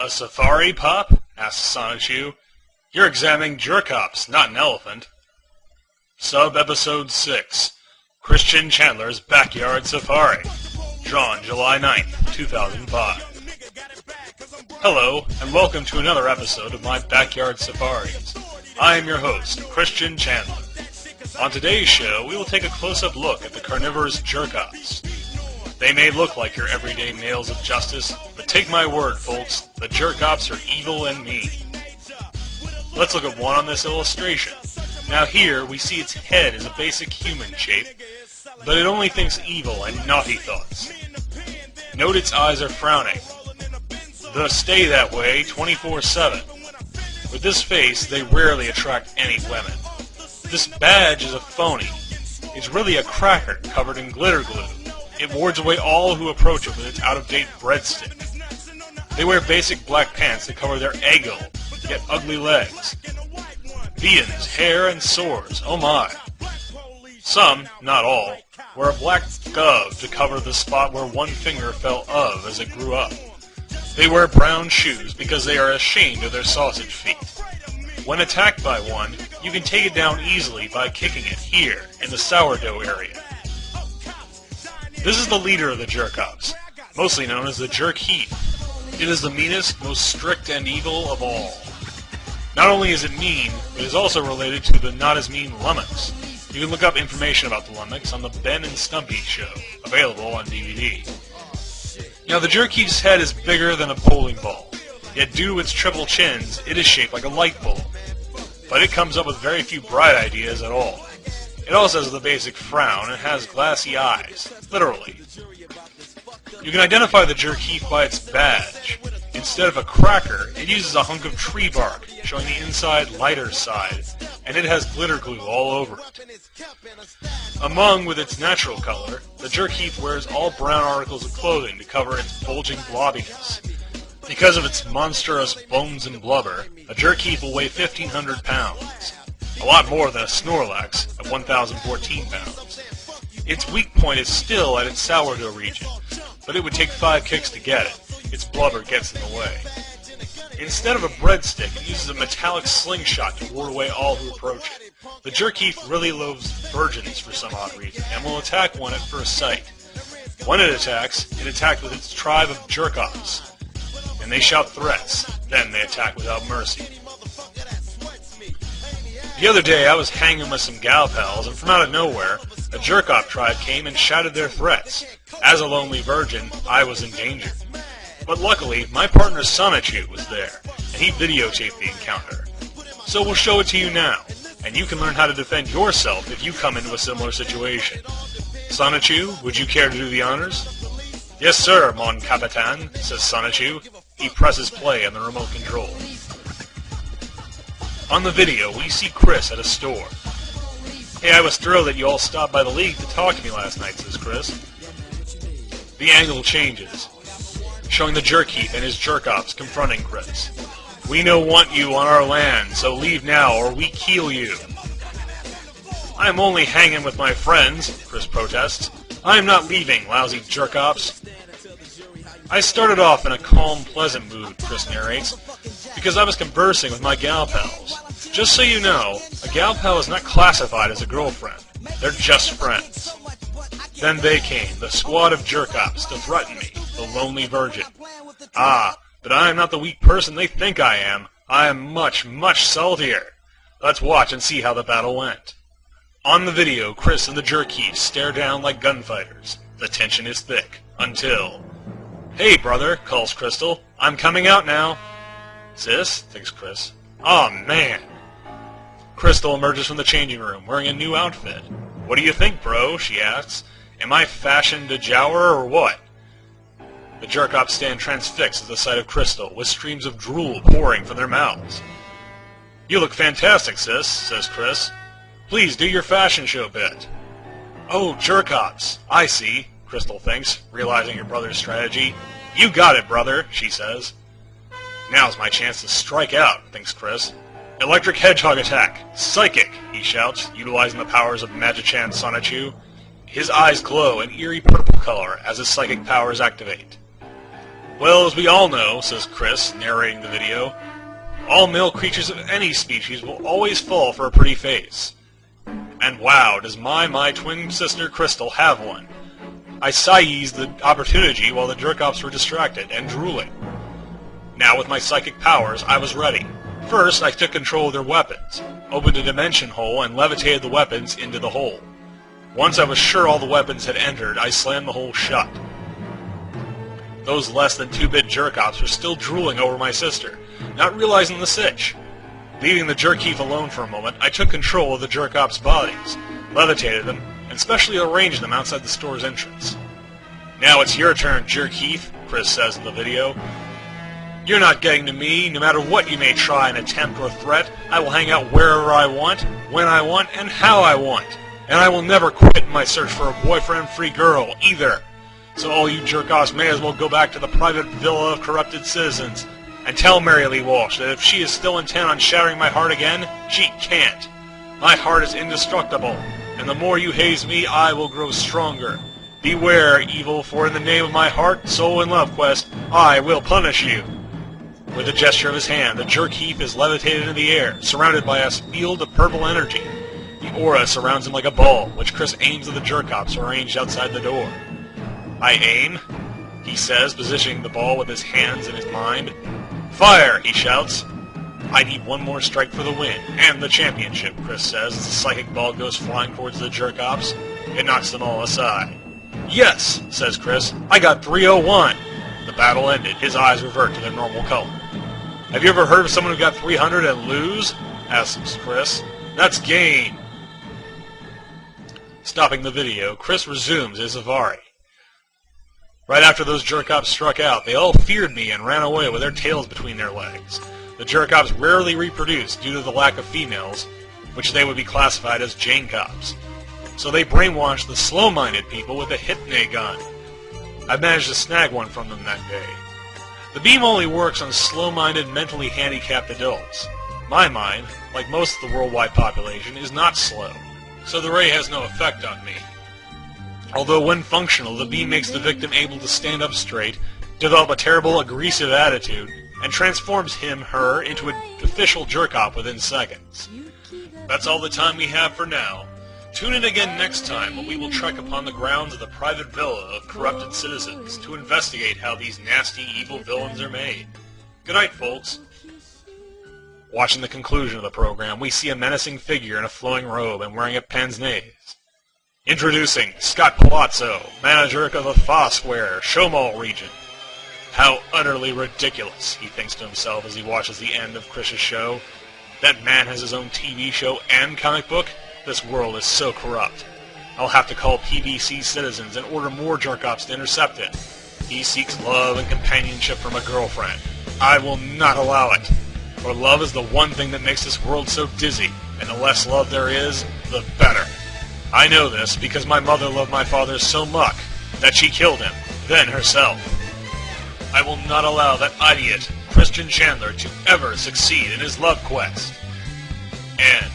A safari, Pop? Asks Sonichu. You're examining jerk-ops, not an elephant. Sub-Episode 6, Christian Chandler's Backyard Safari. Drawn July 9th, 2005. Hello, and welcome to another episode of my Backyard Safaris. I am your host, Christian Chandler. On today's show, we will take a close-up look at the carnivorous jerk-ops. They may look like your everyday males of justice, but take my word, folks, the jerk-ops are evil and mean. Let's look at one on this illustration. Now here, we see its head is a basic human shape, but it only thinks evil and naughty thoughts. Note its eyes are frowning. Thus stay that way 24/7. With this face, they rarely attract any women. This badge is a phony. It's really a cracker covered in glitter glue. It wards away all who approach it with its out-of-date breadstick. They wear basic black pants that cover their eggle, yet ugly legs. Viands, hair, and sores, oh my. Some, not all, wear a black glove to cover the spot where one finger fell of as it grew up. They wear brown shoes because they are ashamed of their sausage feet. When attacked by one, you can take it down easily by kicking it here, in the sourdough area. This is the leader of the jerk-ops, mostly known as the jerk heap. It is the meanest, most strict and evil of all. Not only is it mean, but it is also related to the not-as-mean lummox. You can look up information about the lummox on the Ben and Stumpy show, available on DVD. Now, the jerk heap's head is bigger than a bowling ball, yet due to its triple chins, it is shaped like a light bulb. But it comes up with very few bright ideas at all. It also has the basic frown and has glassy eyes, literally. You can identify the jerk heap by its badge. Instead of a cracker, it uses a hunk of tree bark, showing the inside lighter side, and it has glitter glue all over it. Among with its natural color, the jerk heap wears all brown articles of clothing to cover its bulging blobbiness. Because of its monstrous bones and blubber, a jerk heap will weigh 1,500 pounds. A lot more than a Snorlax of 1,014 pounds. Its weak point is still at its sourdough region, but it would take 5 kicks to get it. Its blubber gets in the way. Instead of a breadstick, it uses a metallic slingshot to ward away all who approach it. The jerk heap really loathes virgins for some odd reason, and will attack one at first sight. When it attacks with its tribe of jerk-offs, and they shout threats, then they attack without mercy. The other day, I was hanging with some gal pals, and from out of nowhere, a jerk-off tribe came and shouted their threats. As a lonely virgin, I was in danger. But luckily, my partner Sonichu was there, and he videotaped the encounter. So we'll show it to you now, and you can learn how to defend yourself if you come into a similar situation. Sonichu, would you care to do the honors? Yes, sir, mon capitan, says Sonichu. He presses play on the remote control. On the video, we see Chris at a store. Hey, I was thrilled that you all stopped by the league to talk to me last night, says Chris. The angle changes, showing the jerk heap and his jerk-offs confronting Chris. We no want you on our land, so leave now or we kill you. I am only hanging with my friends, Chris protests. I am not leaving, lousy jerk-offs. I started off in a calm, pleasant mood, Chris narrates, because I was conversing with my gal pals. Just so you know, a gal pal is not classified as a girlfriend. They're just friends. Then they came, the squad of jerk-ops, to threaten me, the lonely virgin. Ah, but I am not the weak person they think I am. I am much, much saltier. Let's watch and see how the battle went. On the video, Chris and the jerk heap stare down like gunfighters. The tension is thick, until... Hey, brother, calls Crystal. I'm coming out now. Sis, thinks Chris. Aw, man. Crystal emerges from the changing room, wearing a new outfit. What do you think, bro? She asks. Am I fashioned to jower or what? The jerk-ops stand transfixed at the sight of Crystal, with streams of drool pouring from their mouths. You look fantastic, sis, says Chris. Please do your fashion show bit. Oh, jerk-ops. I see, Crystal thinks, realizing her brother's strategy. You got it, brother, she says. Now's my chance to strike out, thinks Chris. Electric hedgehog attack. Psychic, he shouts, utilizing the powers of Magichan Sonichu. His eyes glow an eerie purple color as his psychic powers activate. Well, as we all know, says Chris, narrating the video, all male creatures of any species will always fall for a pretty face. And wow, does my twin sister Crystal have one. I seized the opportunity while the jerk-offs were distracted and drooling. Now with my psychic powers, I was ready. First, I took control of their weapons, opened a dimension hole, and levitated the weapons into the hole. Once I was sure all the weapons had entered, I slammed the hole shut. Those less than 2-bit jerk-offs were still drooling over my sister, not realizing the sitch. Leaving the jerk-heath alone for a moment, I took control of the jerk-offs' bodies, levitated them, and specially arranged them outside the store's entrance. Now it's your turn, jerk-heath, Chris says in the video. You're not getting to me. No matter what you may try and attempt or threat, I will hang out wherever I want, when I want, and how I want. And I will never quit in my search for a boyfriend-free girl, either. So all you jerk-offs may as well go back to the private villa of corrupted citizens and tell Mary Lee Walsh that if she is still intent on shattering my heart again, she can't. My heart is indestructible, and the more you haze me, I will grow stronger. Beware, evil, for in the name of my heart, soul, and love quest, I will punish you. With a gesture of his hand, the jerk-heath is levitated into the air, surrounded by a field of purple energy. The aura surrounds him like a ball, which Chris aims at the jerk-offs arranged outside the door. I aim, he says, positioning the ball with his hands and his mind. Fire, he shouts. I need one more strike for the win, and the championship, Chris says, as the psychic ball goes flying towards the jerk-offs. It knocks them all aside. Yes, says Chris, I got 301. The battle ended. His eyes revert to their normal color. Have you ever heard of someone who got 300 and lose? Asks Chris. That's game. Stopping the video, Chris resumes his safari. Right after those jerk-offs struck out, they all feared me and ran away with their tails between their legs. The jerk-offs rarely reproduce due to the lack of females, which they would be classified as Jane-cops. So they brainwashed the slow-minded people with a hypne gun. I managed to snag one from them that day. The beam only works on slow-minded, mentally handicapped adults. My mind, like most of the worldwide population, is not slow, so the ray has no effect on me. Although when functional, the beam makes the victim able to stand up straight, develop a terrible, aggressive attitude, and transforms him/her into an official jerk-off within seconds. That's all the time we have for now. Tune in again next time when we will trek upon the grounds of the private villa of corrupted citizens to investigate how these nasty, evil villains are made. Good night, folks. Watching the conclusion of the program, we see a menacing figure in a flowing robe and wearing a pince-nez. Introducing Scott Palazzo, manager of the Foursquare, Showmall region. How utterly ridiculous, he thinks to himself as he watches the end of Chris's show. That man has his own TV show and comic book? This world is so corrupt. I'll have to call PBC citizens and order more jerk-offs to intercept it. He seeks love and companionship from a girlfriend. I will not allow it. For love is the one thing that makes this world so dizzy, and the less love there is, the better. I know this because my mother loved my father so much that she killed him, then herself. I will not allow that idiot, Christian Chandler, to ever succeed in his love quest. End.